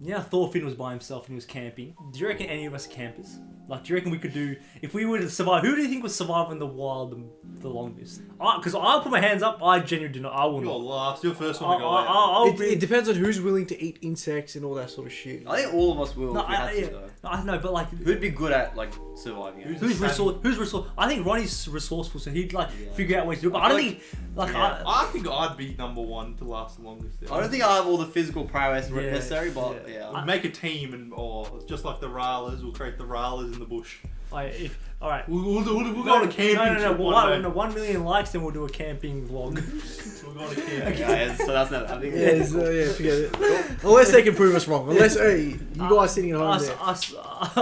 Yeah, Thorfinn was by himself and he was camping. Do you reckon any of us are campers? Like, do you reckon we could do... If we were to survive... Who do you think would survive in the wild the longest? Because I'll put my hands up. I genuinely do not. I will You're not. last. You're first one to go out. It depends on who's willing to eat insects and all that sort of shit. I think all of us will. No, if we had to, though. I know, but like... Who'd be good at like surviving? Who's resourceful? I think Ronnie's resourceful, so he'd like figure out ways to do it. But I don't think... I think I'd be number one to last the longest. I don't think I have all the physical prowess necessary, but We'd make a team and just like the Ralers, we'll create the Ralers in the bush. Alright. We'll go on a camping trip. No, 1 million likes, then we'll do a camping vlog. We'll go on a camping. yeah, so that's not. I think. Forget it. Unless they can prove us wrong. Unless you guys sitting at home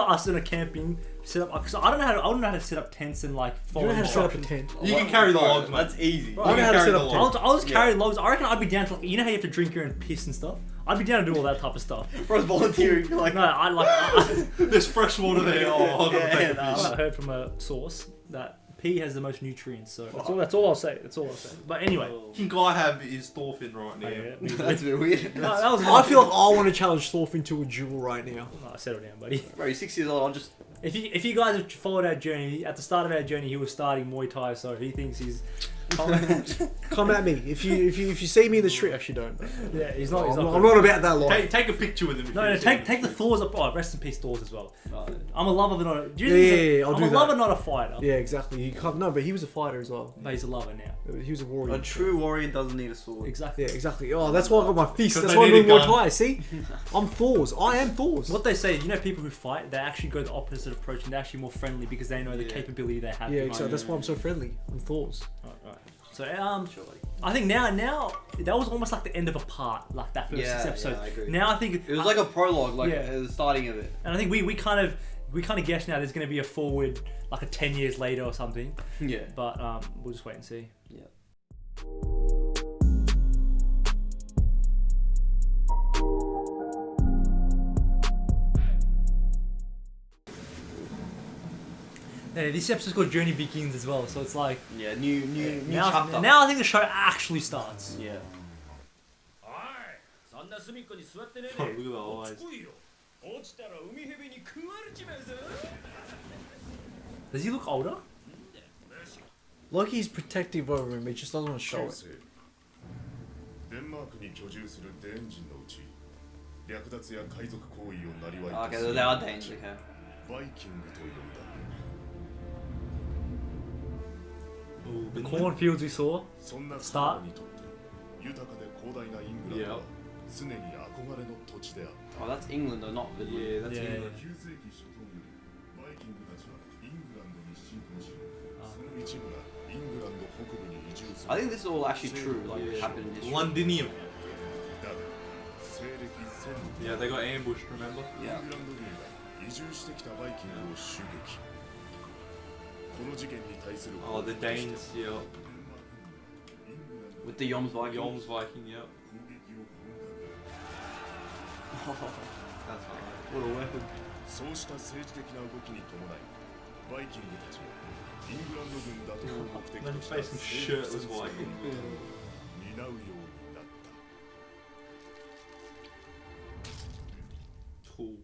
us in a camping setup. Because I don't know how to set up tents and like. You don't know how to set up a tent. You can carry the logs, mate. That's easy. I don't know how to set up tents. I'll just carry logs. I reckon I'd be down to like, you know how you have to drink your own piss and stuff. I'd be down to do all that type of stuff. Bro's volunteering. Like no, I like. There's fresh water there. I heard from a source that pee has the most nutrients, so that's all I'll say. But anyway, I think I have is Thorfinn right now. that's a bit weird. I feel like I want to challenge Thorfinn to a duel right now. Oh, settle down, buddy. Bro, you're 6 years old. I'll just. If you guys have followed our journey, at the start of our journey, he was starting Muay Thai, so he thinks he's. Come at me. If you see me in the street, actually don't. Yeah, he's not. I'm not about that life. Take a picture with him. No, take the Thors up. Oh, rest in peace, Thors as well. I'm a lover, not a. I'm a lover, not a fighter. Yeah, exactly. You can't. No, but he was a fighter as well. But he's a lover now. He was a warrior. A true warrior doesn't need a sword. Exactly. Yeah, exactly. Oh, that's why I got my fist. That's they why I'm need doing a Muay gun. Thai. See, I'm Thors. I am Thors. What they say, you know, people who fight, they actually go the opposite approach and they're actually more friendly because they know the capability they have. Yeah, exactly. That's why I'm so friendly. I'm Thors. Right. So I think now that was almost like the end of a part, like that first 6 episodes. Yeah, I agree. Now I think it was like a prologue, like the starting of it. And I think we kind of guess now there's going to be a forward, like a 10 years later or something. Yeah. But we'll just wait and see. Yeah. Yeah, this episode's called Journey Begins as well, so it's like new chapter. Now I think the show actually starts. Yeah. Oh, look at the eyes. Does he look older? Like he's protective over him, he just doesn't want to show it. Okay, they are Danes, okay. The cornfields we saw. Start. Yeah. Oh, that's England though, not Vinland. Yeah, that's England. I think this is all actually true, like happened in history. Londinium. Yeah, they got ambushed, remember? Yeah. Oh, the Danes, yeah. With the Yoms Viking. Yoms Viking, yeah. That's hard. What a weapon. Then facing shirtless Viking. Cool.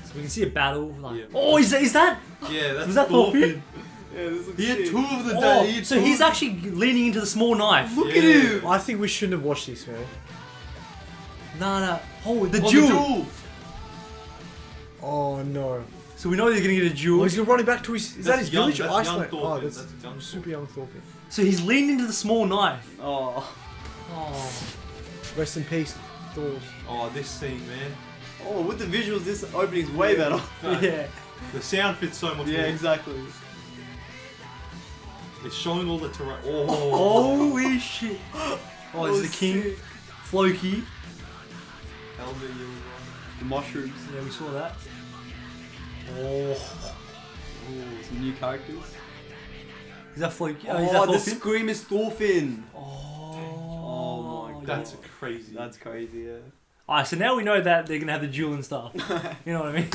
So we can see a battle. Like, Yeah. oh, is that? Yeah, that's Was that Thorfinn? Yeah, this looks He had sick. 2 of the Oh, day. so he's actually leaning into the small knife. Look at him! I think we shouldn't have watched this, man. No. Oh, the Oh, duel. the duel. Oh no. So we know they're gonna get a duel. Oh, he's gonna run back to his. Is that his village or That's young Iceland? Oh, Thorfinn. that's That's young super young Thorfinn. So he's leaning into the small knife. Oh. Oh. Rest in peace, Thors. Oh, this scene, man. Oh, with the visuals, this opening's way better. Yeah. The sound fits so much Yeah, more. exactly. It's showing all the terrain. Oh. Holy shit. Oh, this is the king. Sick. Floki. Helmet, The mushrooms. Yeah, we saw that. Oh. Ooh, some new characters. Is that Floki? Oh, is that the Thorfinn? scream is Thorfinn. Oh. my God. That's crazy. That's crazy, yeah. Alright, so now we know that they're gonna have the duel and stuff. You know what I mean?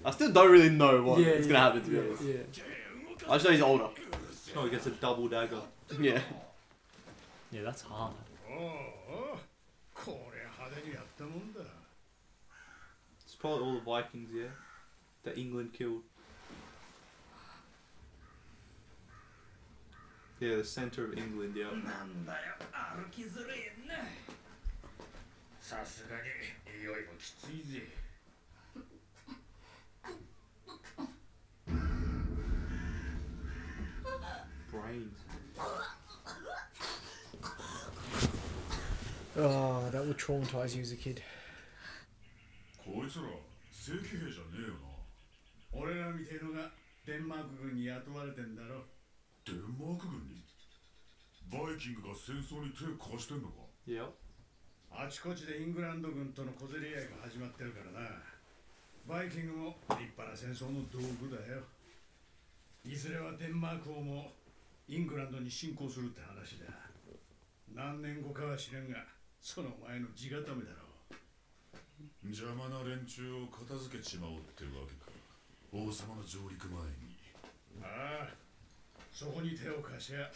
I still don't really know what Yeah, is gonna happen, to be honest. Yeah. I just know he's older. Oh, he gets a double dagger. Yeah. Yeah, that's hard. It's probably all the Vikings, yeah, that England killed. Yeah, the centre of England, yeah. なんだよ、歩きづれえな。さすがに匂いもきついぜ。Brains. Oh, that would traumatize you as a kid. こいつら正規兵じゃねえよな。俺らみてえのがデンマーク軍に雇われてんだろ。デンマーク軍にバイキングが戦争に手を貸してんのか。 Yeah. あちこちでイングランド軍との小競り合いが始まってるからな。バイキングも立派な戦争の道具だよ。いずれはデンマーク王もイングランドに侵攻するって話だ。何年後かは知らんが、その前の地固めだろう。邪魔な連中を片付けちまおうってわけか。王様の上陸前に。ああ、そこに手を貸しゃ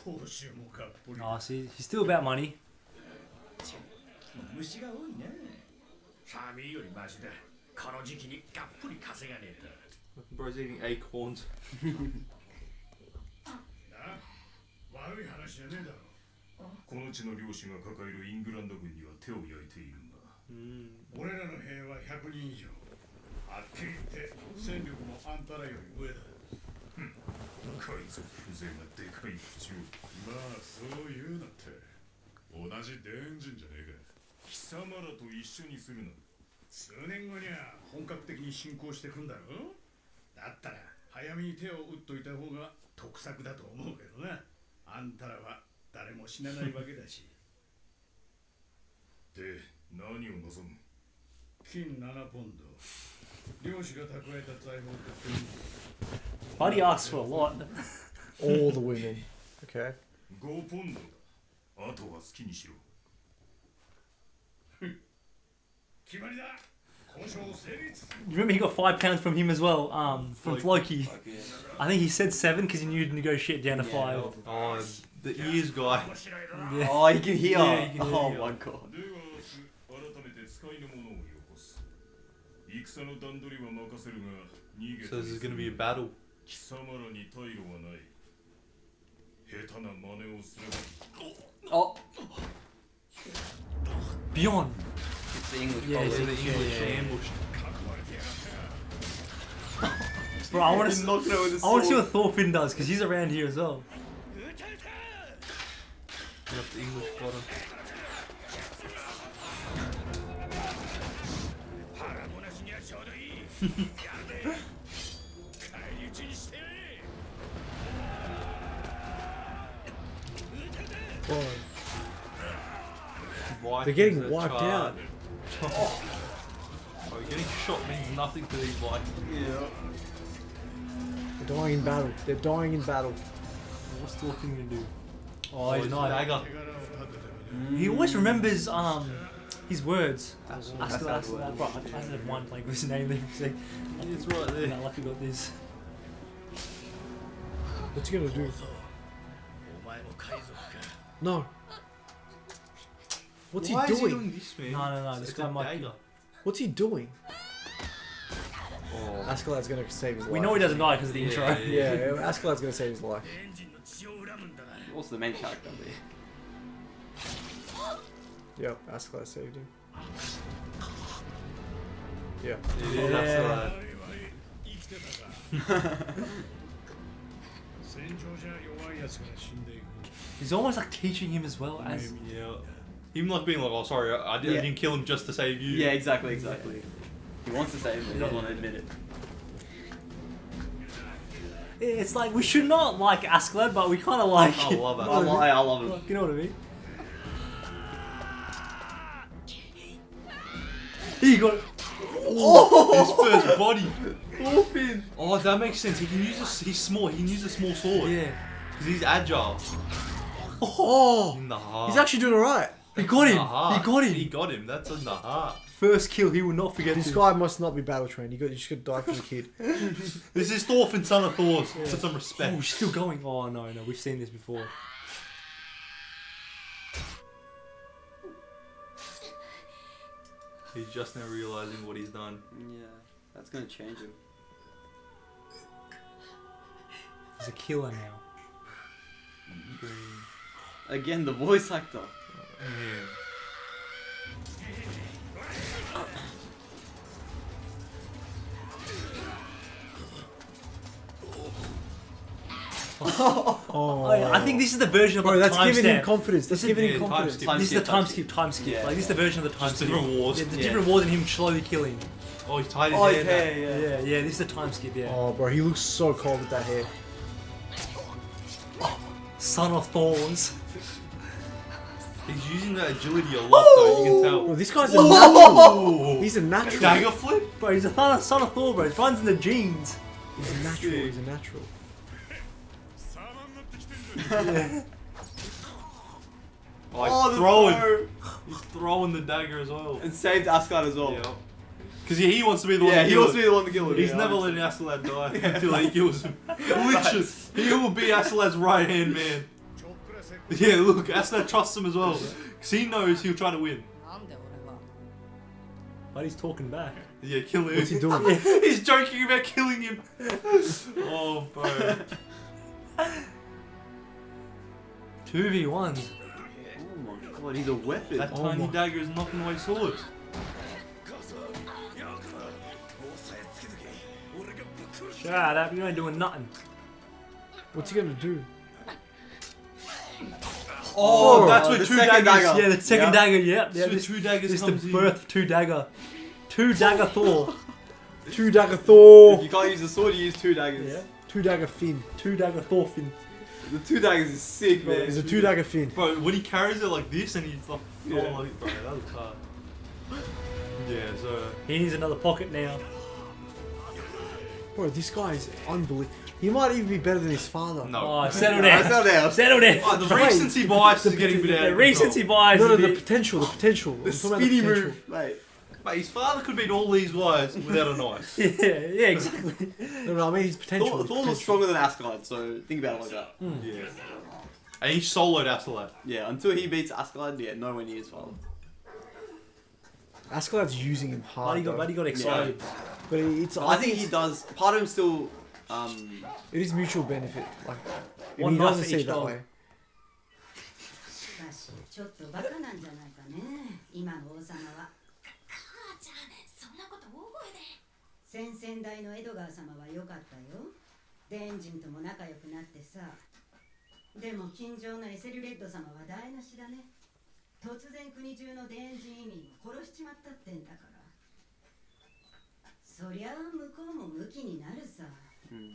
報酬もがっぽり。 Oh, see, he's still about money. 虫が多いね。寒いよりマシだ。この時期にがっぷり稼がねえと。 Bro's eating acorns. な、悪い話じゃねえだろ。この地の領主が抱えるイングランド軍には手を焼いているんだ。俺らの兵は100人以上。はっきり言って戦力もあんたらより上だ。こいつ風情がでかい口を。まあそう言うなって。同じデンジンじゃねえか。貴様らと一緒にするの。数年後には本格的に進行してくんだろ。だったら早めに手を打っといた方が得策だと思うけどな。あんたらは誰も死なないわけだし。で、何を望む。金7ポンド。漁師が蓄えた財宝と全部。 Buddy asks for a lot. All the women. Okay. 5ポンドだ。あとは好きにしろ。決まりだ。交渉成立。 You remember he got £5 from him as well, from Floki. Fuck yeah. I think he said 7 because he knew to negotiate down to Yeah, 5. Oh, the ears guy. 面白いだろ。 Yeah. Oh, you can hear. Yeah, you can oh hear. my god. では明日改めて使いの者をよこす。戦の段取りは任せるが逃げ So this is gonna be a battle. 貴様らに退路はない。下手な真似をすれば Oh, Beyond. it's the English. Yeah, probably. it's The Yeah, English yeah, yeah. ambush. Bro, I want He's to knocking out with his I want to see sword. what Thorfinn does because he's around here as well. Yep, the English got him. 腹ごなしにはちょうどいい。やるぜ。返り討ちにしてやれ。 Whoa. Vikings They're getting are wiped out. charged. Oh, getting shot means nothing to these Vikings. Yeah. They're dying in battle. They're dying in battle. What's Thorfinn gonna do? Oh, Oh, he's his not. dagger. 手柄を立ててる。 He always remembers his words. That's Ask the word. bro, I just had one playing with his name there. So, It's right there. yeah, lucky got this. What's he gonna do? お前も海賊か。 No. What's he Why is he doing? doing this, man? No, no, no, this It's guy a might- dagger. What's he doing? Oh. Askeladd's gonna save his life. We know he doesn't die because of the Yeah, intro. yeah, Yeah, Askeladd's gonna save his life. エンジンの血を恨むんだな。 What's the main character there? Yep, Askeladd saved him. Yeah. Yeah, that's Yeah. 悪い悪い、生きてたか。戦場じゃ弱いやつが死んでいく。 He's almost like teaching him as well as. Yeah. Him like being like, oh sorry, I Yeah. didn't kill him just to save you. Yeah, exactly. He wants to save him, but he doesn't want to admit it. It's like we should not like Askeladd, but we kind of like. I it. love it. I love him. Like, you know what I mean? He got it. His first body. Thorfinn. Oh, that makes sense. He can use a, he's small. He can use a small sword. Yeah. Because he's agile. Oh! In the heart. He's actually doing alright. He got In him. the heart. He got him. He got him. That's in the heart. First kill, he will not forget This this. guy must not be battle trained. You just could die from a kid. This is Thorfinn, son of Thor. Put some respect. Oh, he's still going. Oh no, no, we've seen this before. He's just now realizing what he's done. Yeah, that's gonna change him. He's a killer now. Again, the voice actor. Yeah. Oh, I think this is the version of bro, the that's giving him timestamp. confidence. That's giving him yeah, confidence. time This is the Time time skip. Yeah. Like this is the version of the time Just skip. different wars. Yeah, the Yeah. different wars and him slowly killing. Oh, he's tied his Oh, hair. his now. hair, yeah. Yeah, this is the time skip. Yeah. Oh, bro, he looks so cold with that hair. Son of Thorns. He's using that agility a lot, though. You can Bro, tell. this guy's a natural. Oh, He's a natural. dagger flip. Bro, he's a son of Thor, bro. It runs in the genes. He's a natural. He's a natural. 様になってきてんじゃね Oh, he's Oh, the throwing. throw. He's throwing the dagger as well. And saved Asgard as well. Yeah. Because he wants to be the one Yeah, to he kill wants to it. be the one to kill him. He's yeah, never honestly. letting Askeladd die until he kills him. Literally, he will be Askeladd's right hand man. ちょっくらせっ Yeah, look, Askeladd trusts him as well. Because he knows he'll try to win. But he's talking back. Yeah, kill him. What's he doing? He's joking about killing him. Oh, bro. 2v1s. Oh my god, he's a weapon. That Oh tiny my- dagger is knocking away swords. Shut up, you ain't doing nothing. What's he gonna do? Oh, that's the where two second daggers. dagger. Yeah, the second Yeah. dagger, yep. That's Yeah, where this, two daggers this is the comes in. birth of two dagger. Two dagger Thor. Two dagger Thor. If you can't use the sword, you use two daggers. Yeah. Two dagger Finn. Two dagger Thorfinn. The two daggers is sick, man. There's a two dagger Finn. Bro, when he carries it like this and he's like, Yeah. oh, like, bro, that looks hard. Yeah, so. He needs another pocket now. Bro, this guy is unbelievable. He might even be better than his father. No. Oh, settle Yeah, down. settle down. Settle down. Oh, the Wait. recency bias is getting a bit out The of recency control. bias. No, no, is a the bit- potential. The potential. The I'm talking about speedy potential. move. Mate. Mate, his father could beat all these guys without a knife. Yeah, yeah, exactly. No, no, I mean his potential. Thor, his Thor was potential. stronger than Asgard, so think about it like that. Yeah. And he soloed Askeladd. Yeah, until he beats Asgard, yeah, nowhere near his father. Askeladd's using him hard. Buddy got excited. But it's. I think he does. Part of him still. It is mutual benefit. Like, and One he knife doesn't for see each it that dog. way. しかしちょっとバカなんじゃないかね今の王様は母ちゃんそんなこと大声で先々代のエドガー様は良かったよデンジンとも仲良くなってさでも近所のエセルレッド様は台無しだね突然国中のデンジン移民を殺しちまったってんだからそりゃあ向こうもムキになるさ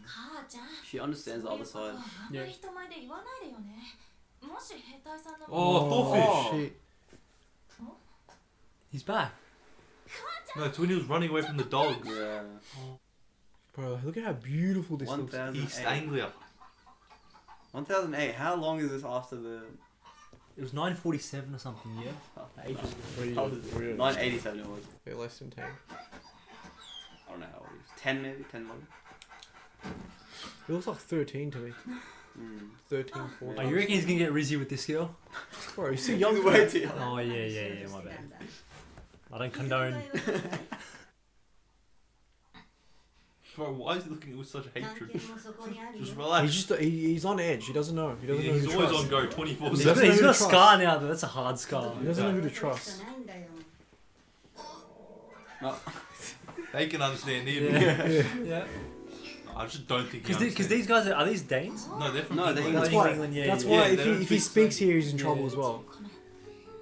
母ちゃん She understands the other side. あんまり人前で言わないでよねもし兵隊さんの Oh, Thorfish. shit. He's back. No, it's when he was running away from the dogs. Yeah. Bro, look at how beautiful this looks. 1008. East Anglia. 1008. How long is this after the? It was 947 or something, yeah? Ages ago. How old is it? 987 it was. Yeah, less than 10. I don't know how old he is. 10 maybe? 10 maybe? It looks like 13 to me. 13, 14. Oh, you reckon he's gonna get Rizzy with this girl? Bro, he's too young He's for way that. too young. Oh, yeah, my bad. I don't condone. Bro, why is he looking with such hatred? 関係もそこにあるよ Just relax. He's on edge. He doesn't know. He doesn't know who He's to always trust. on go 24 He He's 7. doesn't know got who a to trust. scar now, though. That's a hard scar. He doesn't know who to trust. ないんだよ They can understand him. Yeah. I just don't think he Because understands. these guys are these Danes? No, they're from No, they're England. That's England, why. England, yeah, That's yeah, why yeah, if they he don't if he speak speaks here, he's in trouble Yeah. as well.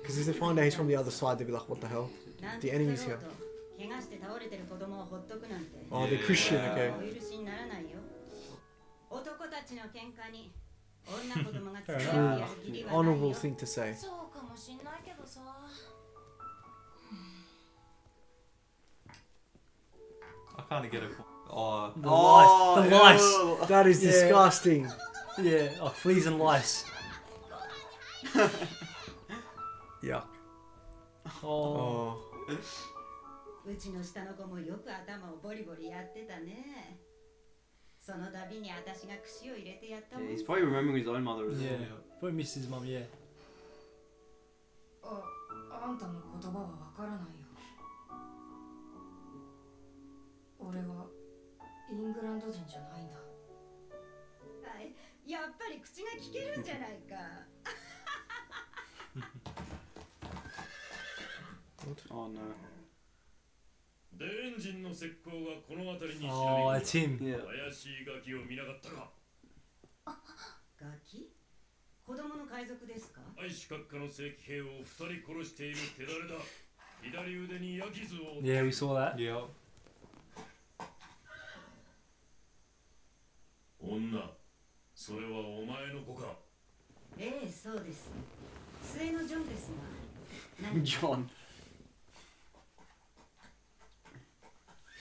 Because if they find out he's from the other side, they'll be like, what the hell? なん The て enemy's だろ here. うと怪我して倒れてる子供をほっとくなんて Oh, they're Christian, okay. お許しにならないよ男たちの喧嘩に女子供が付き Fair 合ってやる義理はない Honorable よ thing to say. そうかもしんないけどさ I can't get it. Oh, The lice. The lice. ew. That is Yeah. disgusting. Yeah. Oh, fleas and lice. Yeah. Oh. Oh. うちの下の子もよく頭をボリボリやってたねその度に私が串を入れてやったも Yeah, ん he's probably remembering his own mother as well. Yeah. Probably missed his mum, yeah. あんたの言葉はわからないよ俺はイングランド人じゃないんだ。はい、やっぱり口が聞けるんじゃないか。Oh no. デーン人の石膏がこの辺りに Oh, it's him. いや怪しいガキを見なかったか。ガキ？子供の海賊ですか？愛し閣下の正規兵を2人殺している手だれだ。左腕に矢傷を。 Yeah, we saw that. Yeah. 女、それはお前の子か。ええ、そうです。末のジョンですが。何か John.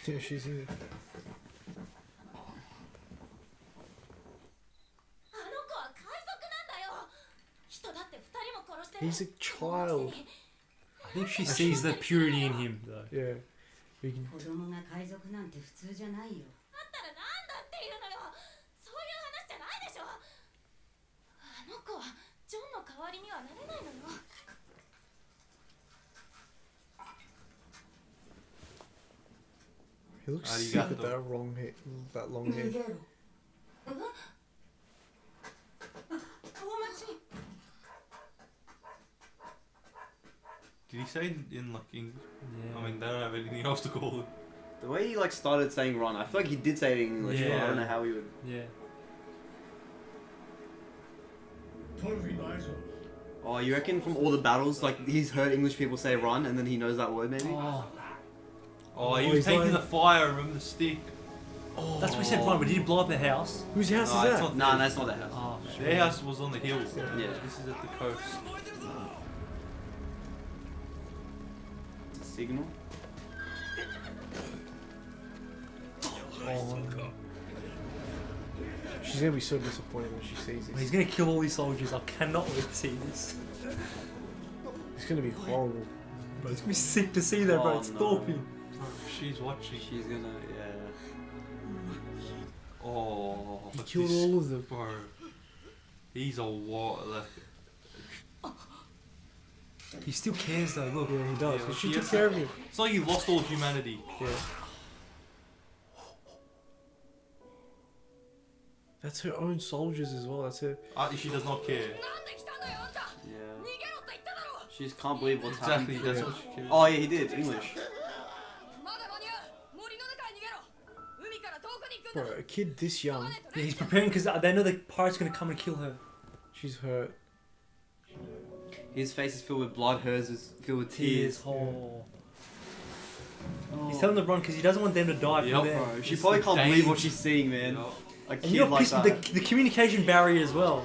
Yeah, she's here. あの子は海賊なんだよ。人だって2人も殺してる。 He's a child. I think she sees the purity in him, though. Yeah. We can... 子供が海賊なんて普通じゃないよ。だったらなんだっていうのよ。そういう話じゃないでしょ。あの子はジョンの代わりにはなれないのよ。 He looks sick with that wrong hair, that long hair. 逃げろ。大町。 Did he say in like English? Yeah. I mean, they don't have anything else to call it. The way he like started saying run, I feel like he did say it in English, but I Yeah. don't know how he would. Yeah. トロフィーの合図は Oh, you reckon from all the battles, like he's heard English people say run and then he knows that word maybe? Oh, Oh, he Oh, was he's taking like- the fire. Remember the stick? that's what we said, run, but did he blow up the house? Whose house No, is it's that? not Nah, that's not the house. Oh, Their house was on the hill. Yeah. This is at the coast. Signal? Oh. She's gonna be so disappointed when she sees he's this. gonna kill all these soldiers. I cannot wait to see this. It's gonna be horrible. Bro, it's gonna be sick to see that, bro. Oh, It's no. Thorfinn. She's watching. She's gonna, yeah. Oh, He but killed this- all of them. Bro, he's a what? Like, He still cares though. Look. Yeah, he does. Yeah, She he took has care of him. it's like he lost all humanity. Yeah. That's her own soldiers as well. That's her. She does not care. なんで来たんだよあんた。 Yeah. 逃げろって言っただろ。 She just can't believe what's Exactly. happening. That's Yeah. what she cares. Oh yeah, he did, English. まだ間に合う。森の中へ逃げろ。海から遠くに行くんだ。 Bro, a kid this young, Yeah, he's preparing because they know the pirate's gonna come and kill her. she's hurt. His face is filled with blood, hers is filled with Tears. tears. Oh. He's telling them to run because he doesn't want them to die Yup, from there. Bro, she It's probably the can't believe what danger. she's seeing, man. Yeah. A And kid you're like pissed that. with the communication barrier as well.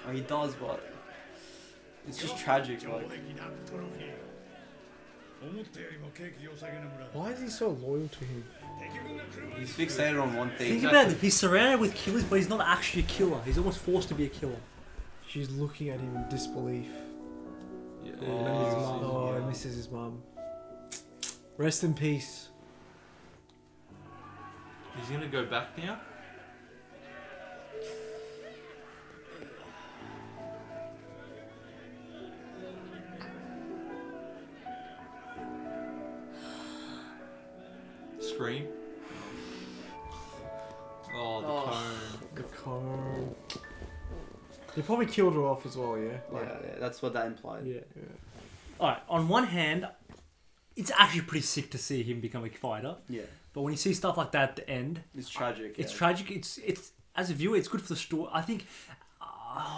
Oh, he does, but it's just tragic. 上 Like, 出来だトロフィー思ったよりも景気良さげな村だ Why is he so loyal to him? 敵軍が来る前に he's fixated on one thing. Think about it. He's surrounded with killers, but he's not actually a killer. He's almost forced to be a killer. She's looking at him in disbelief. Yeah. Oh, he misses his mum. Rest in peace. He's gonna go back now. Scream. Oh, the Oh. cone. The cone. He probably killed her off as well, yeah? Yeah, yeah, that's what that implied. Yeah. Alright, on one hand, it's actually pretty sick to see him become a fighter. Yeah, But when you see stuff like that at the end, it's tragic. it's yeah. tragic. It's as a viewer, it's good for the story. I think.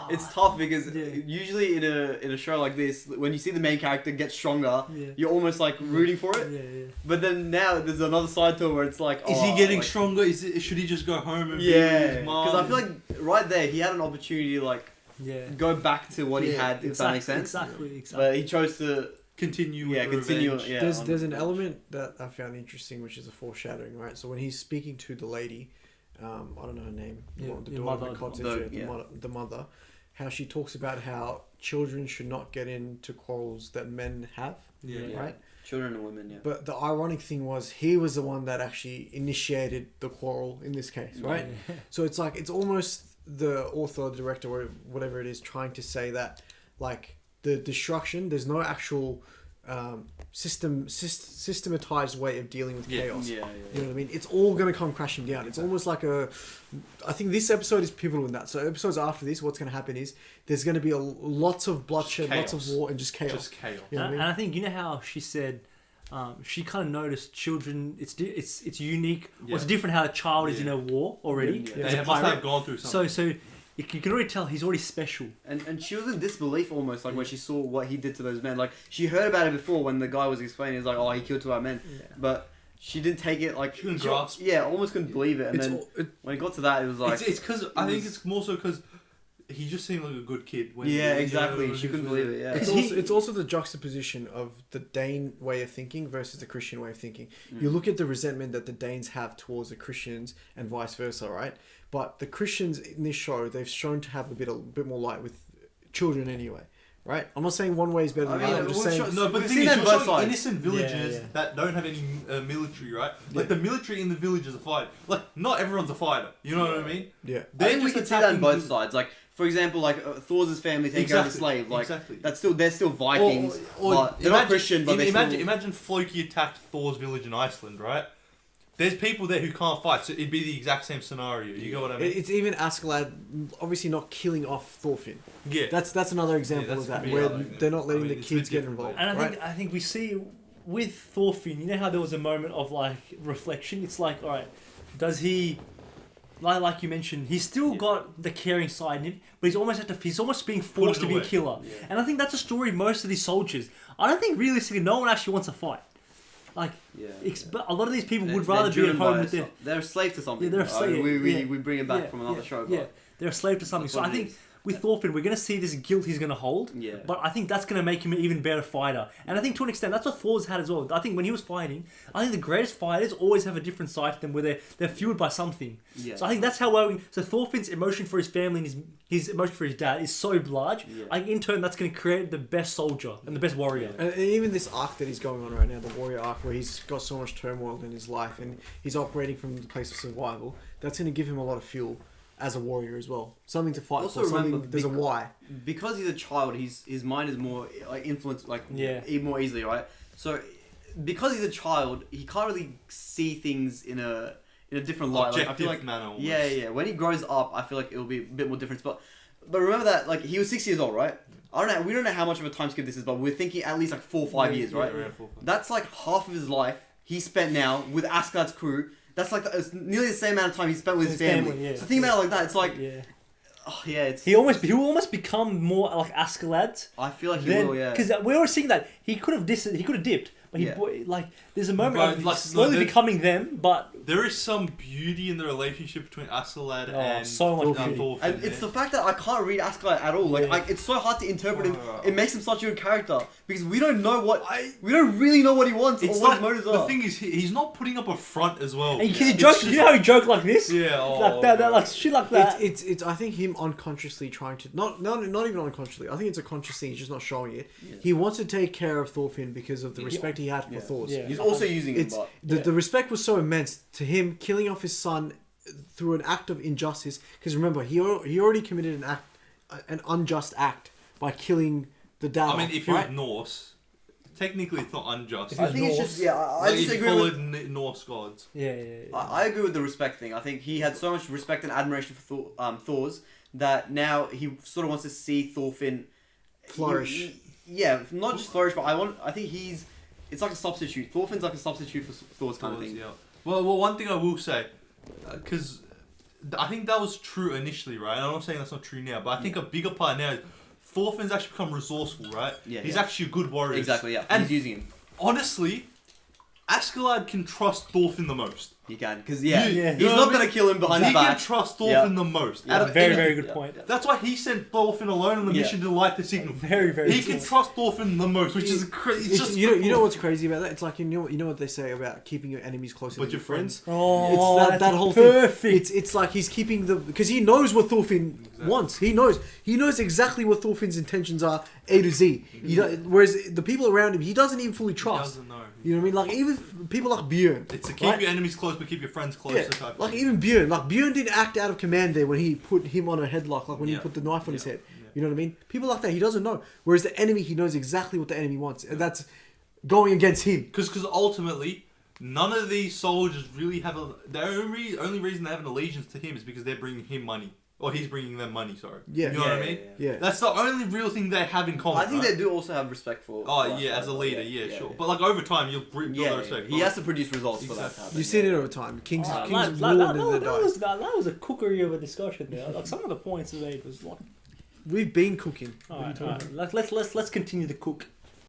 It's tough because Yeah. usually in a show like this, when you see the main character get stronger, Yeah. you're almost like rooting for it. Yeah, yeah. But then now there's another side to it where it's like, Is oh, he getting like, stronger? Should he just go home and be with Yeah, his mom? because I feel like right there he had an opportunity to like Yeah. go back to what he Yeah, had, if that makes sense. Exactly. But he chose to, continue. With yeah, the continue. revenge. Yeah, There's an element that I found interesting, which is a foreshadowing, right? So when he's speaking to the lady, I don't know her name, Yeah, the your daughter of mother. the cottage, The- yeah. the mother, how she talks about how children should not get into quarrels that men have, Yeah. Yeah. right? children and women. Yeah. But the ironic thing was he was the one that actually initiated the quarrel in this case, right? Yeah. So it's like it's almost the author, director, or whatever it is, trying to say that like the destruction. There's no actual systematized way of dealing with chaos. Yeah. You know what I mean? It's all going to come crashing down. It's almost like I think this episode is pivotal in that. So episodes after this, what's going to happen is there's going to be lots of bloodshed, lots of war, and just chaos. Just chaos. You know what I mean? And I think, you know how she said, she kind of noticed children. It's unique. Yeah. It's different how a child is in a war already. Yeah. as a They must pirate. have gone through something. So you can already tell he's already special. And she was in disbelief almost, like when she saw what he did to those men. Like she heard about it before when the guy was explaining. He's like, "Oh, he killed 2 of our men," but she didn't take it like She couldn't grasp. Yeah, almost couldn't believe it. And when it got to that, it was like it's because I think it's more so because he just seemed like a good kid. When exactly. when She he couldn't was believe it. Yeah, It's also the juxtaposition of the Dane way of thinking versus the Christian way of thinking. You look at the resentment that the Danes have towards the Christians and vice versa, right? But the Christians in this show, they've shown to have a bit more light with children anyway, right? I'm not saying one way is better than the other. I'm just saying... No, but the We've thing seen is, that you're both showing sides. innocent villages Yeah. that don't have any military, right? Like the military in the villages are fighting. Like not everyone's a fighter. You know what I mean? Yeah. I think we just can see that on attacking both the- sides. Like for example, like Thor's family taking over the Exactly, slave. Like exactly. they're still Vikings. Or but they're not Christian, but they imagine still... imagine Floki attacked Thor's village in Iceland, right? There's people there who can't fight, so it'd be the exact same scenario. You get what I mean? It's even Askeladd obviously not killing off Thorfinn. Yeah. That's another example that's of that, pretty where other, they're not letting I the mean, it's a bit kids get different, involved. And right? I think we see with Thorfinn, you know how there was a moment of like reflection. It's like, all right, does he, like you mentioned, he's still got the caring side in him, but he's almost being forced to be a away. killer. And I think that's a story of most of these soldiers. I don't think realistically no one actually wants to fight. Like, but a lot of these people would rather be at home with their. They're a slave to something. Yeah, they're a slave. We bring him back from another show. Yeah, But they're a slave to something. That's So what I it think is. with Thorfinn, we're going to see this guilt he's going to hold. Yeah. But I think that's going to make him an even better fighter. And I think to an extent, that's what Thor's had as well. I think when he was fighting, I think the greatest fighters always have a different side to them where they're fueled by something. Yeah. So I think that's how so Thorfinn's emotion for his family and his emotion for his dad is so large. Yeah. I think in turn, that's going to create the best soldier and the best warrior. And even this arc that he's going on right now, the warrior arc, where he's got so much turmoil in his life and he's operating from the place of survival, that's going to give him a lot of fuel as a warrior as well. Something to fight Also for. Something, remember, there's a why. Because he's a child, his mind is more like influenced, like more easily, right? So because he's a child, he can't really see things in a different light. Like, I feel like manner. Almost. yeah. When he grows up, I feel like it'll be a bit more different. But remember that like he was 6 years old, right? I don't know. We don't know how much of a time skip this is, but we're thinking at least like 4 or 5 years, right? around 4 or 5. That's like half of his life he spent now with Asgard's crew. That's like it's nearly the same amount of time he spent with his family. yeah. So think about it like that. It's like, Yeah. oh yeah, it's. He will almost become more like Askeladd. I feel like he will, yeah. Because we were seeing that he could have dipped, but Yeah. like there's a moment But, of he's like, slowly no, becoming them, but There is some beauty in the relationship between Askeladd and so much beauty. Thorfinn. And it's the fact that I can't read Asgard at all. Like, Yeah. it's so hard to interpret him. Right. It makes him such a good character because we don't know we don't really know what he wants or It's what like, his motives the are. thing is, he's not putting up a front as well. and It's he joke. just- You know how he joke like this, Yeah, like that, like shit like that. It's I think him unconsciously trying to not even unconsciously. I think it's a conscious thing. He's just not showing it. Yeah. He wants to take care of Thorfinn because of the respect he had for Yeah. Thor's. Yeah. He's also using him, It's but the respect was so immense to him killing off his son through an act of injustice. Because remember, he already committed an unjust act by killing the dad. I mean, if he right? was Norse, technically it's not unjust. I think it's just I Like, if just he agree followed with. Norse gods. Yeah. I agree with the respect thing. I think he had so much respect and admiration for Thor's that now he sort of wants to see Thorfinn Flourish. Yeah, not just flourish, but I think it's like a substitute. Thorfinn's like a substitute for Thor's kind of thing. Yeah. Well, one thing I will say, because I think that was true initially, right? And I'm not saying that's not true now, but I think a bigger part now is Thorfinn's actually become resourceful, right? Yeah, He's yeah. actually a good warrior. Exactly, yeah. And he's using him. honestly, Askeladd can trust Thorfinn the most. He can, because Yeah. he's You know not what I gonna mean? kill him behind He his can back. trust Thorfinn the most. Yeah. Out of Very, any- very good Yeah. point. That's why he sent Thorfinn alone on the Yeah. mission to light the signal. Very, very He good. can trust Thorfinn the most, which is crazy. It's just you know what's crazy about that? It's like you know what they say about keeping your enemies closer But than your your friends. Oh, It's that's that whole perfect. thing. It's like he's keeping because he knows what Thorfinn wants. He knows exactly what Thorfinn's intentions are, A to Z. Whereas the people around him, he doesn't even fully He trust. doesn't know. You know what I mean? Like even people like Björn. It's to keep right? your enemies close, but keep your friends closer. Yeah, Type like thing. even Björn. Like Björn didn't act out of command there when he put him on a headlock. Like when he Yeah. put the knife on his Yeah. head. Yeah. You know what I mean? People like that, he doesn't know. Whereas the enemy, he knows exactly what the enemy wants. And that's going against him. Because ultimately, none of these soldiers really have the only reason they have an allegiance to him is because they're bringing him money. Or he's bringing them money, sorry. Yeah. You know what I mean? Yeah. That's the only real thing they have in common. I think right? they do also have respect for. Oh, for yeah, as a leader, sure. But like over time, you'll build that respect. He has to produce results for that to Exactly. happen. You've seen it over time. Kings That rule and then they die. was a cookery of a discussion there. Like some of the points they made was like. We've been cooking. Alright. Let's continue to cook.